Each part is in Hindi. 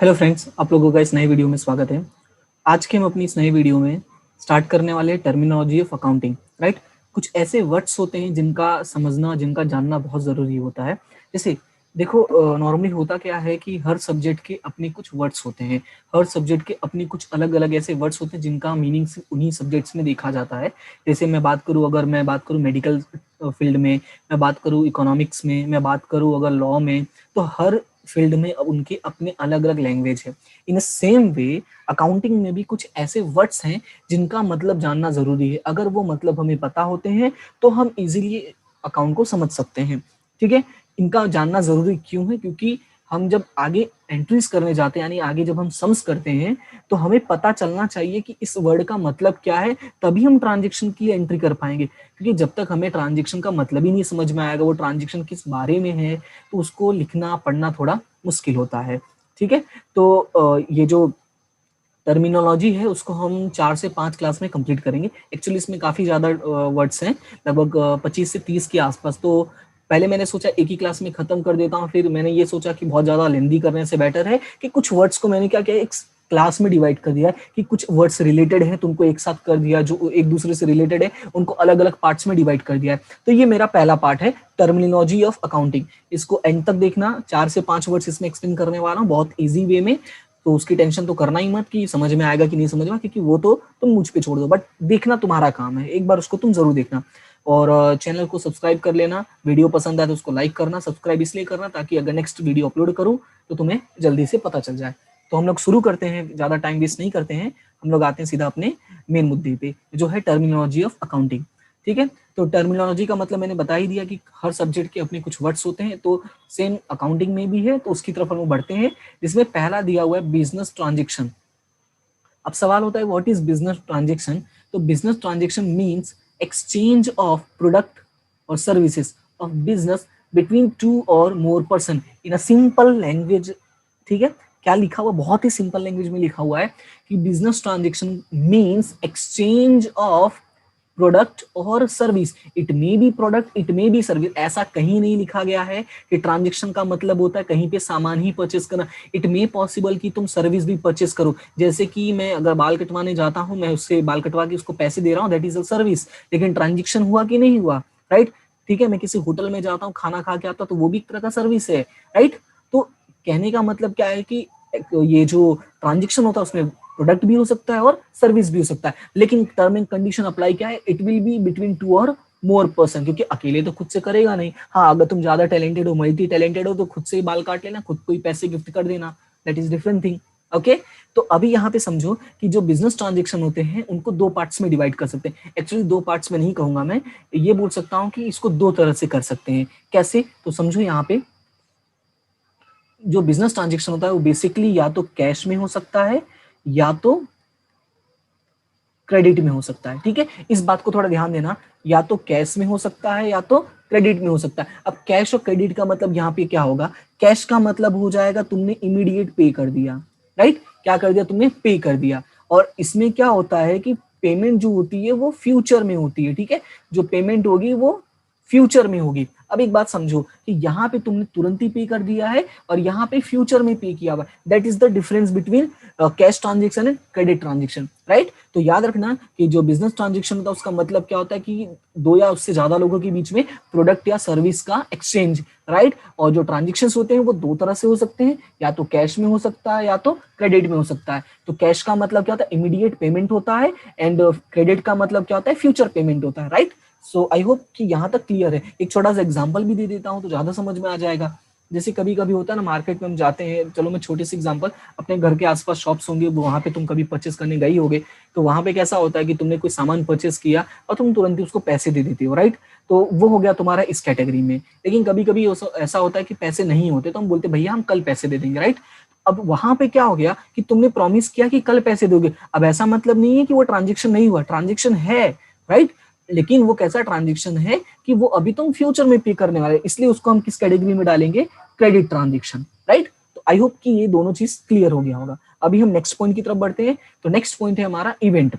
हेलो फ्रेंड्स, आप लोगों का इस नए वीडियो में स्वागत है। आज के हम अपनी इस नए वीडियो में स्टार्ट करने वाले टर्मिनोलॉजी ऑफ अकाउंटिंग। राइट, कुछ ऐसे वर्ड्स होते हैं जिनका समझना, जिनका जानना बहुत ज़रूरी होता है। जैसे देखो, नॉर्मली होता क्या है कि हर सब्जेक्ट के अपने कुछ वर्ड्स होते हैं, हर सब्जेक्ट के अपने कुछ अलग अलग ऐसे वर्ड्स होते हैं जिनका मीनिंग सिर्फ उन्हीं सब्जेक्ट्स में देखा जाता है। जैसे अगर मैं बात करूँ मेडिकल फील्ड में, मैं बात करूँ इकोनॉमिक्स में, मैं बात करूँ अगर लॉ में, तो हर फील्ड में अब उनके अपने अलग अलग लैंग्वेज है। इन सेम वे अकाउंटिंग में भी कुछ ऐसे वर्ड्स हैं जिनका मतलब जानना जरूरी है। अगर वो मतलब हमें पता होते हैं तो हम इजीली अकाउंट को समझ सकते हैं। ठीक है, इनका जानना जरूरी क्यों है? क्योंकि हम जब आगे एंट्रीज करने जाते हैं, यानी आगे जब हम सम्स करते हैं, तो हमें पता चलना चाहिए कि इस वर्ड का मतलब क्या है, तभी हम ट्रांजेक्शन की एंट्री कर पाएंगे। क्योंकि जब तक हमें ट्रांजेक्शन का मतलब ही नहीं समझ में आएगा, वो ट्रांजेक्शन किस बारे में है, तो उसको लिखना पढ़ना थोड़ा मुश्किल होता है। ठीक है, तो ये जो टर्मिनोलॉजी है उसको हम 4 से 5 क्लास में कंप्लीट करेंगे। एक्चुअली इसमें काफ़ी ज़्यादा वर्ड्स हैं, लगभग 25 से 30 के आसपास। तो पहले मैंने सोचा एक ही क्लास में खत्म कर देता हूँ, फिर मैंने ये सोचा कि बहुत ज़्यादा लेंदी करने से बेटर है कि कुछ वर्ड्स को मैंने क्या किया, एक क्लास में डिवाइड कर दिया है कि कुछ वर्ड्स रिलेटेड है तो उनको एक साथ कर दिया, जो एक दूसरे से रिलेटेड है उनको अलग अलग पार्ट्स में डिवाइड कर दिया है। तो ये मेरा पहला पार्ट है, टर्मिनोलॉजी ऑफ अकाउंटिंग। इसको एंड तक देखना, 4 से 5 वर्ड्स इसमें एक्सप्लेन करने वाला हूँ बहुत ईजी वे में। तो उसकी टेंशन तो करना ही मत कि समझ में आएगा कि नहीं समझ में, क्योंकि वो तो तुम मुझ पे छोड़ दो, बट देखना तुम्हारा काम है, एक बार उसको तुम जरूर देखना। और चैनल को सब्सक्राइब कर लेना, वीडियो पसंद आए तो उसको लाइक करना, सब्सक्राइब इसलिए करना ताकि अगर नेक्स्ट वीडियो अपलोड करूँ तो तुम्हें जल्दी से पता चल जाए। तो हम लोग शुरू करते हैं, ज़्यादा टाइम वेस्ट नहीं करते हैं, हम लोग आते हैं सीधा अपने मेन मुद्दे पे, जो है टर्मिनोलॉजी ऑफ अकाउंटिंग। ठीक है, तो टर्मिनोलॉजी का मतलब मैंने बता ही दिया कि हर सब्जेक्ट के अपने कुछ वर्ड्स होते हैं, तो सेम अकाउंटिंग में भी है, तो उसकी तरफ हम बढ़ते हैं। जिसमें पहला दिया हुआ है बिजनेस ट्रांजेक्शन। अब सवाल होता है व्हाट इज बिजनेस ट्रांजेक्शन? तो business transaction means exchange of product और services of business between two और more person in a simple language. ठीक है, क्या लिखा हुआ, बहुत ही सिंपल लैंग्वेज में लिखा हुआ है कि business transaction means exchange of product और service. It may be product, it may be service. ऐसा कहीं नहीं लिखा गया है कि ट्रांजेक्शन का मतलब होता है कहीं पे सामान ही परचेस करना। इट मे पॉसिबल कि तुम सर्विस भी परचेस करो, जैसे कि मैं अगर बाल कटवाने जाता हूँ, मैं उससे बाल कटवा के उसको पैसे दे रहा हूँ, दैट इज अ सर्विस। लेकिन ट्रांजेक्शन हुआ कि नहीं हुआ? राइट। ठीक है, मैं किसी होटल में जाता हूँ, खाना खा के आता हूँ, तो वो भी एक तरह का सर्विस है। राइट, तो कहने का मतलब क्या है कि ये जो ट्रांजेक्शन होता है उसमें प्रोडक्ट भी हो सकता है और सर्विस भी हो सकता है, लेकिन टर्म एंड कंडीशन अप्लाई क्या है, it will be between two और मोर पर्सन, क्योंकि अकेले तो खुद से करेगा नहीं। हाँ, अगर तुम ज्यादा टैलेंटेड हो, मल्टी टैलेंटेड हो, तो खुद से ही बाल काट लेना, खुद को ही पैसे गिफ्ट कर देना, that is different thing. Okay, तो अभी यहाँ पे समझो कि जो बिजनेस ट्रांजेक्शन होते हैं उनको दो पार्ट्स में डिवाइड कर सकते हैं। एक्चुअली दो पार्ट्स में नहीं कहूंगा मैं, ये बोल सकता हूँ कि इसको दो तरह से कर सकते हैं। कैसे? तो समझो यहाँ पे जो बिजनेस ट्रांजेक्शन होता है वो बेसिकली या तो कैश में हो सकता है या तो क्रेडिट में हो सकता है। ठीक है, इस बात को थोड़ा ध्यान देना, या तो कैश में हो सकता है या तो क्रेडिट में हो सकता है। अब कैश और क्रेडिट का मतलब यहाँ पे क्या होगा? कैश का मतलब हो जाएगा तुमने इमीडिएट पे कर दिया। राइट, क्या कर दिया तुमने? पे कर दिया। और इसमें क्या होता है कि पेमेंट जो होती है वो फ्यूचर में होती है। ठीक है, जो पेमेंट होगी वो फ्यूचर में होगी। अब एक बात समझो कि यहाँ पे तुमने तुरंत ही पे कर दिया है और यहाँ पे फ्यूचर में पे किया हुआ है। That is the difference between cash transaction and credit transaction. Right, तो याद रखना कि जो बिजनेस ट्रांजेक्शन होता है उसका मतलब क्या होता है कि दो या उससे ज्यादा लोगों के बीच में प्रोडक्ट या सर्विस का एक्सचेंज। राइट, और जो ट्रांजेक्शन होते हैं वो दो तरह से हो सकते हैं, या तो कैश में हो सकता है या तो क्रेडिट में हो सकता है। तो कैश का मतलब क्या होता है? इमीडिएट पेमेंट होता है, एंड क्रेडिट का मतलब क्या होता है? फ्यूचर पेमेंट होता है। राइट, सो आई होप कि यहाँ तक क्लियर है। एक छोटा सा एग्जांपल भी दे देता हूँ तो ज्यादा समझ में आ जाएगा। जैसे कभी कभी होता है ना, मार्केट में हम जाते हैं, चलो मैं छोटी सी एग्जांपल, अपने घर के आसपास शॉप्स होंगे, वहां पे तुम कभी परचेस करने गई होगे, तो वहां पे कैसा होता है कि तुमने कोई सामान परचेस किया और तुम तुरंत ही उसको पैसे दे देती हो। राइट, तो वो हो गया तुम्हारा इस कैटेगरी में। लेकिन कभी कभी ऐसा होता है कि पैसे नहीं होते, तो हम बोलते भैया हम कल पैसे दे देंगे। राइट, अब वहां पे क्या हो गया कि तुमने प्रॉमिस किया कि कल पैसे दोगे। अब ऐसा मतलब नहीं है कि वो ट्रांजेक्शन नहीं हुआ, ट्रांजेक्शन है। राइट, लेकिन वो कैसा ट्रांजेक्शन है कि वो अभी तुम फ्यूचर में पे करने वाले, इसलिए उसको हम किस कैटेगरी में डालेंगे? Credit transaction. राइट, तो आई होप कि ये दोनों चीज क्लियर हो गया होगा। अभी हम नेक्स्ट पॉइंट की तरफ बढ़ते हैं। तो नेक्स्ट पॉइंट है हमारा इवेंट।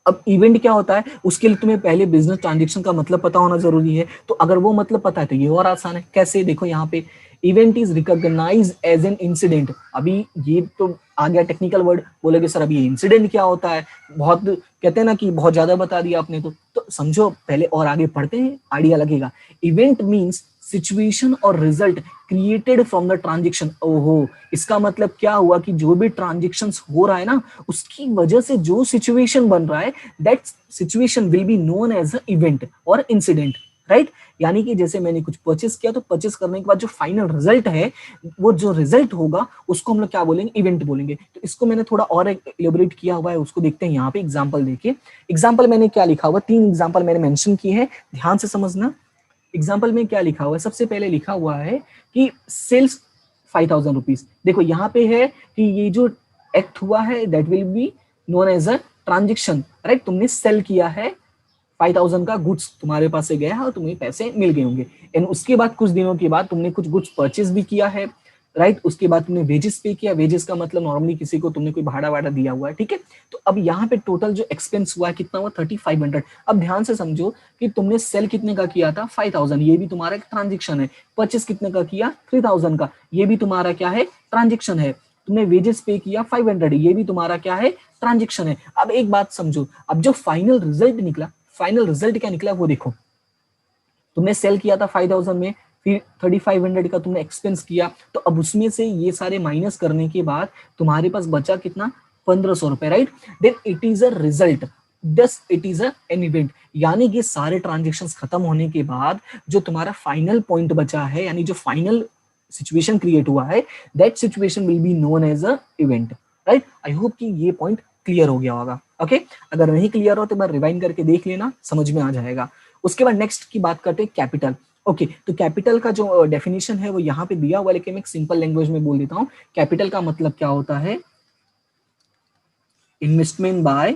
अब इवेंट क्या होता है, उसके लिए तुम्हें पहले बिजनेस ट्रांजेक्शन का मतलब पता होना जरूरी है। तो अगर वो मतलब पता है तो ये और आसान है। कैसे, देखो यहाँ पे event is recognised as an incident. अभी ये तो आ गया टेक्निकल वर्ड, बोलोगे सर अभी इंसिडेंट क्या होता है, बहुत कहते हैं ना कि बहुत ज्यादा बता दिया आपने। तो समझो पहले और आगे पढ़ते हैं, आइडिया लगेगा। इवेंट मीन्स सिचुएशन और result created from the transaction. ओहो, इसका मतलब क्या हुआ कि जो भी ट्रांजेक्शन हो रहा है ना, उसकी वजह से जो सिचुएशन बन रहा है, that situation will be known as a event और इंसिडेंट, राइट। यानी कि जैसे मैंने कुछ परचेस किया, तो परचेस करने के बाद जो फाइनल रिजल्ट है, वो जो रिजल्ट होगा उसको हम लोग क्या बोलेंगे, इवेंट बोलेंगे। तो इसको मैंने थोड़ा और एलिबोरेट किया हुआ है, उसको देखते हैं यहाँ पे एग्जांपल देखिए। एग्जांपल मैंने क्या लिखा हुआ, 3 एग्जांपल मैंने मेंशन किए हैं, ध्यान से समझना। एग्जाम्पल में क्या लिखा हुआ है, सबसे पहले लिखा हुआ है कि सेल्स 5000 रुपीज। देखो यहाँ पे है कि ये जो एक्ट हुआ है that will be known as a transaction, right. तुमने सेल किया है 5000 का गुड्स, तुम्हारे पास से गया और तुम्हें पैसे मिल गए होंगे। एंड उसके बाद कुछ दिनों के बाद तुमने कुछ गुड्स परचेज भी किया है, राइट। उसके बाद तुमने वेजेस पे किया, वेजेस का मतलब नॉर्मली किसी को तुमने कोई भाड़ा वाड़ा दिया हुआ है, ठीक है। तो अब यहाँ पे टोटल जो एक्सपेंस हुआ है कितना हुआ, 3500। अब ध्यान से समझो कि तुमने सेल कितने का किया था, 5000, ये भी तुम्हारा एक ट्रांजेक्शन है। परचेस कितने का किया, 3000 का, ये भी तुम्हारा क्या है, ट्रांजेक्शन है। तुमने वेजेस पे किया 500, ये भी तुम्हारा क्या है, ट्रांजेक्शन है। अब एक बात समझो, अब जो फाइनल रिजल्ट निकला, फाइनल रिजल्ट क्या निकला वो देखो। तुमने सेल किया था 5000 में, फिर 3500 का तुमने एक्सपेंस किया, तो अब उसमें से ये सारे माइनस करने के बाद तुम्हारे पास बचा कितना, 1500 रुपए, right. Then it is a result, thus it is an event. यानी कि सारे ट्रांजेक्शन्स खत्म होने के बाद जो तुम्हारा फाइनल पॉइंट बचा है, यानी जो फाइनल सिचुएशन क्रिएट हुआ है, that situation will be known as a event, right. I hope कि ये पॉइंट क्लियर हो गया होगा। ओके, अगर नहीं क्लियर हो तो मैं रिवाइंड करके देख लेना, समझ में आ जाएगा। उसके बाद नेक्स्ट की बात करते हैं कैपिटल। ओके, तो कैपिटल का जो डेफिनेशन है वो यहाँ पे दिया हुआ, लेकिन मैं एक सिंपल लैंग्वेज में बोल देता हूँ। कैपिटल का मतलब क्या होता है, इन्वेस्टमेंट बाय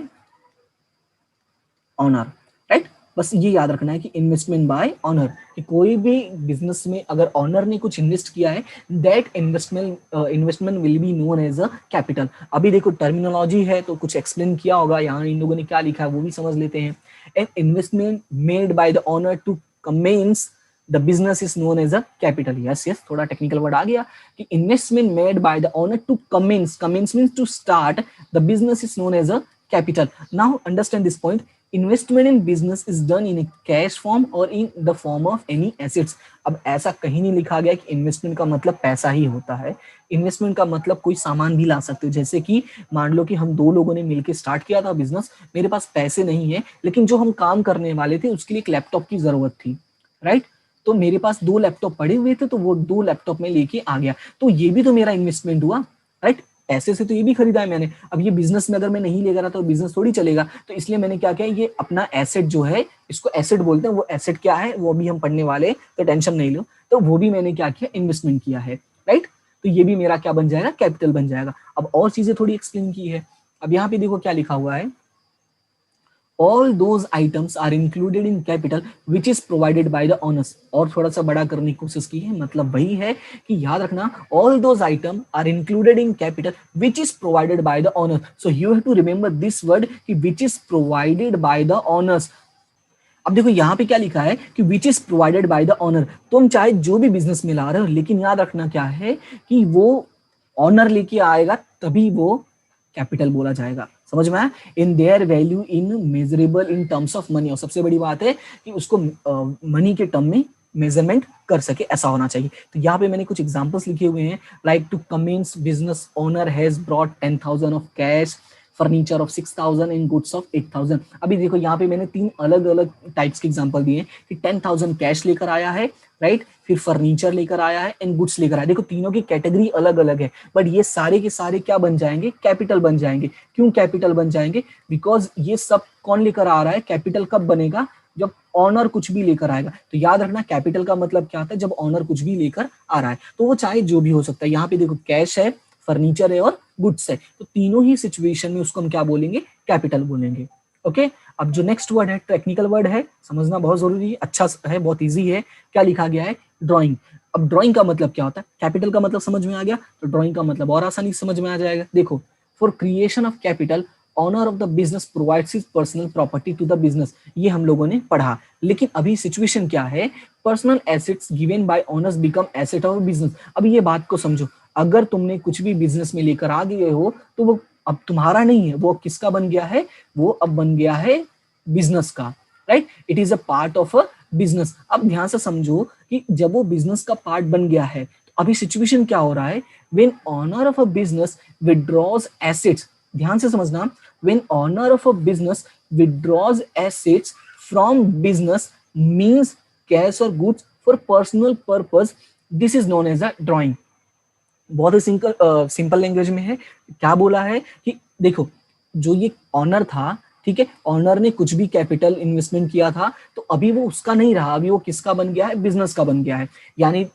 ऑनर, राइट। बस ये याद रखना है कि इन्वेस्टमेंट बाय ऑनर, कि कोई भी बिजनेस में अगर ऑनर ने कुछ इन्वेस्ट किया है, that investment will be known as a capital. अभी देखो टर्मिनोलॉजी है तो कुछ एक्सप्लेन किया होगा, यहाँ इन लोगों ने क्या लिखा है वो भी समझ लेते हैं। An investment made by the owner to commence the business is known as a capital. Yes yes, थोड़ा टेक्निकल वर्ड आ गया कि investment made by the owner to commence, commence means to start the business is known as a capital. Now understand this point. Investment in business is done in a cash form or in the form of any assets. अब ऐसा कहीं नहीं लिखा गया कि इन्वेस्टमेंट का मतलब पैसा ही होता है। इन्वेस्टमेंट का मतलब कोई सामान भी ला सकते हो। जैसे कि मान लो कि हम 2 लोगों ने मिलकर स्टार्ट किया था बिजनेस, मेरे पास पैसे नहीं है, लेकिन जो हम काम करने वाले थे उसके लिए एक लैपटॉप की जरूरत थी, राइट। तो मेरे पास 2 लैपटॉप पड़े हुए थे, तो वो 2 लैपटॉप में लेके आ गया, तो ये भी तो मेरा इन्वेस्टमेंट हुआ, राइट। पैसे से तो ये भी खरीदा है मैंने। अब ये बिजनेस में अगर मैं नहीं लेकर आता तो बिजनेस थोड़ी चलेगा, तो इसलिए मैंने क्या किया, ये अपना एसेट जो है, इसको एसेट बोलते हैं। वो एसेट क्या है वो भी हम पढ़ने वाले, तो टेंशन नहीं लो। तो वो भी मैंने क्या किया, इन्वेस्टमेंट किया है, राइट। तो ये भी मेरा क्या बन जाएगा, कैपिटल बन जाएगा। अब और चीजें थोड़ी एक्सप्लेन की है। अब यहाँ पे देखो क्या लिखा हुआ है, all those items are included in capital which is provided by the owners। और थोड़ा सा बड़ा करने की कोशिश की है, मतलब वही है कि याद रखना all those items are included in capital which is provided by the owner। so you have to remember this word कि which is provided by the owners। अब देखो यहाँ पे क्या लिखा है कि which is provided by the owner. तुम चाहे जो भी बिजनेस में ला रहे हो, लेकिन याद रखना क्या है कि वो ऑनर लेके आएगा तभी वो कैपिटल बोला जाएगा। समझ में आया, in their value in measurable in terms of money. और सबसे बड़ी बात है कि उसको मनी के टर्म में मेजरमेंट कर सके, ऐसा होना चाहिए। तो यहाँ पे मैंने कुछ एग्जांपल्स लिखे हुए हैं, like to commence business owner has brought 10,000 of cash, furniture of 6,000 in goods of 8,000। अभी देखो यहाँ पे मैंने 3 अलग अलग टाइप्स के एग्जांपल दिए कि 10,000 कैश लेकर आया है, राइट, फिर फर्नीचर लेकर आया है एंड गुड्स लेकर आया। देखो तीनों की कैटेगरी अलग अलग है, बट ये सारे के सारे क्या बन जाएंगे, कैपिटल बन जाएंगे। क्यों कैपिटल बन जाएंगे, बिकॉज ये सब कौन लेकर आ रहा है, कैपिटल कब बनेगा, जब ऑनर कुछ भी लेकर आएगा। तो याद रखना कैपिटल का मतलब क्या होता है, जब ऑनर कुछ भी लेकर आ रहा है, तो वो चाहे जो भी हो सकता है। यहाँ पे देखो कैश है, फर्नीचर है और गुड्स है, तो तीनों ही सिचुएशन में उसको हम क्या बोलेंगे, कैपिटल बोलेंगे। ओके, अब जो नेक्स्ट वर्ड है टेक्निकल वर्ड है, समझना बहुत जरूरी है, अच्छा है, बहुत इजी है। क्या लिखा गया है, ड्राइंग। अब ड्राइंग का मतलब क्या होता है, कैपिटल का मतलब समझ में आ गया, तो ड्राइंग का मतलब और आसानी से समझ में आ जाएगा। देखो, for creation of capital owner of the business provides his personal property to the business, ये हम लोगों ने पढ़ा। लेकिन अभी सिचुएशन क्या है, personal assets given by owners become asset of business. अब ये बात को समझो, अगर तुमने कुछ भी बिजनेस में लेकर आ गए हो तो वो अब तुम्हारा नहीं है, वो किसका बन गया है, वो अब बन गया है बिजनेस का, right. It is a part of a business. अब ध्यान से समझो कि जब वो बिजनेस का पार्ट बन गया है तो अभी सिचुएशन क्या हो रहा है, when owner of a business withdraws assets, ध्यान से समझना, when owner of a business withdraws assets from business means cash और goods for personal purpose, this is known as a drawing. बहुत ही सिंपल लैंग्वेज में है, क्या बोला है कि देखो जो ये ऑनर था, ठीक है, ऑनर ने कुछ भी कैपिटल इन्वेस्टमेंट किया था तो अभी वो उसका नहीं रहा, अभी वो किसका बन गया है, बिजनेस का बन गया है। यानी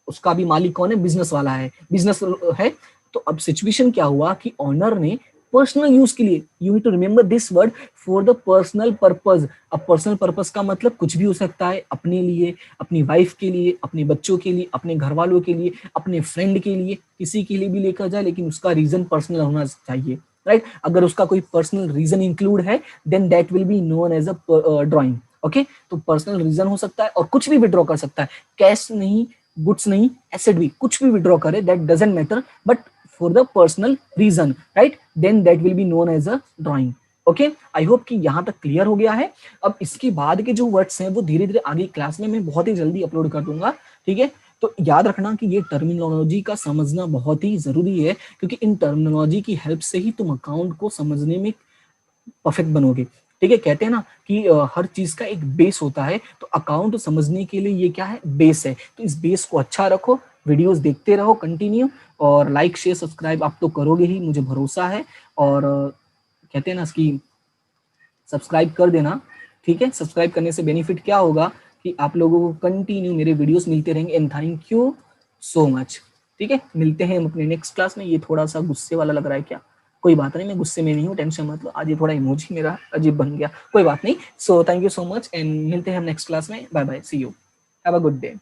उसका भी मालिक कौन है, बिजनेस वाला है, बिजनेस है। तो अब सिचुएशन क्या हुआ कि ऑनर ने पर्सनल यूज के लिए, you have to remember this word, for the personal purpose. अब पर्सनल पर्पस का मतलब कुछ भी हो सकता है, अपने लिए, अपनी वाइफ के लिए, अपने बच्चों के लिए, अपने घर वालों के लिए, अपने फ्रेंड के लिए, किसी के लिए भी लेकर जाए, लेकिन उसका रीजन पर्सनल होना चाहिए, राइट। अगर उसका कोई पर्सनल रीजन इंक्लूड है then that will be known as a drawing, okay. तो पर्सनल रीजन हो सकता है और कुछ भी विड्रॉ कर सकता है, कैश नहीं, गुड्स नहीं, एसेट भी, कुछ भी विड्रॉ करे, that doesn't matter, but for the personal reason, right, then that will be known as a drawing, okay. I hope कि यहां तक क्लियर हो गया है। अब इसके बाद के जो वर्ड्स हैं वो धीरे धीरे आगे क्लास में मैं बहुत ही जल्दी अपलोड कर दूंगा, ठीक है। तो याद रखना कि ये टर्मिनोलॉजी का समझना बहुत ही जरूरी है, क्योंकि इन टर्मिनोलॉजी की हेल्प से ही तुम अकाउंट को समझने में परफेक्ट बनोगे, ठीक है। कहते हैं ना कि हर चीज का एक बेस होता है, तो अकाउंट समझने के लिए ये क्या है, बेस है। तो इस बेस को अच्छा रखो, वीडियोस देखते रहो कंटिन्यू, और लाइक शेयर सब्सक्राइब आप तो करोगे ही, मुझे भरोसा है। और कहते हैं ना कि सब्सक्राइब कर देना, ठीक है। सब्सक्राइब करने से बेनिफिट क्या होगा कि आप लोगों को कंटिन्यू मेरे वीडियोस मिलते रहेंगे। And thank you so much, ठीक है। मिलते हैं हम अपने नेक्स्ट क्लास में। ये थोड़ा सा गुस्से वाला लग रहा है क्या, कोई बात नहीं, मैं गुस्से में नहीं हूँ, टेंशन मत लो। आज ये थोड़ा इमोजी मेरा अजीब बन गया, कोई बात नहीं। So thank you so much and मिलते हैं हम नेक्स्ट क्लास में। Bye bye, see you, have a good day.